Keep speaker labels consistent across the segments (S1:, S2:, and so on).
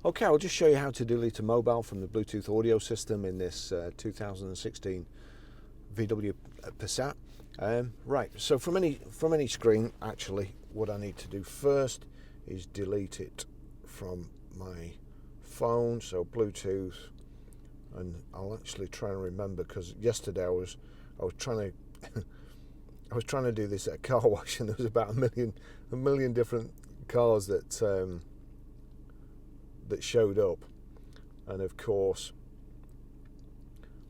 S1: Okay, I'll just show you how to delete a mobile from the Bluetooth audio system in this 2016 VW Passat. Right, so from any screen, actually, what I need to do first is delete it from my phone, so Bluetooth, and I'll actually try and remember, because yesterday I was trying to I was trying to do this at a car wash, and there was about a million different cars that showed up, and of course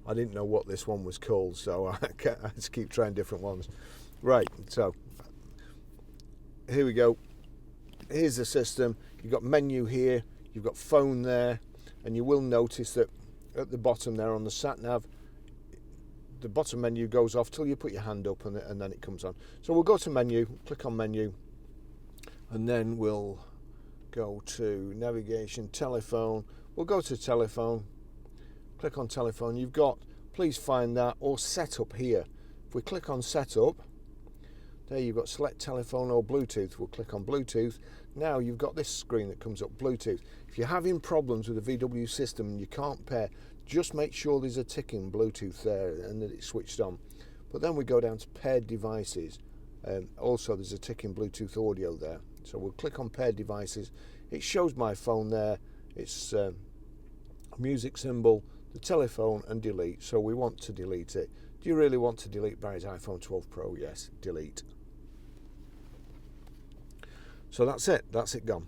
S1: I didn't know what this one was called, so I just keep trying different ones. Right, so here we go. Here's the system. You've got menu here, you've got phone there, and you will notice that at the bottom there on the sat nav, the bottom menu goes off till you put your hand up, and then it comes on. So we'll go to menu, click on menu, and then we'll go to navigation, telephone. We'll go to telephone, click on telephone. You've got please find that, or setup here. If we click on setup, there you've got select telephone or Bluetooth. We'll click on Bluetooth. Now you've got this screen that comes up, Bluetooth. If you're having problems with the VW system and you can't pair, just make sure there's a ticking Bluetooth there and that it's switched on. But then we go down to paired devices. Also there's a ticking Bluetooth audio there. So we'll click on paired devices. It shows my phone there. It's a music symbol, the telephone, and delete. So we want to delete it. Do you really want to delete Barry's iPhone 12 Pro? Yes, delete. So that's it gone.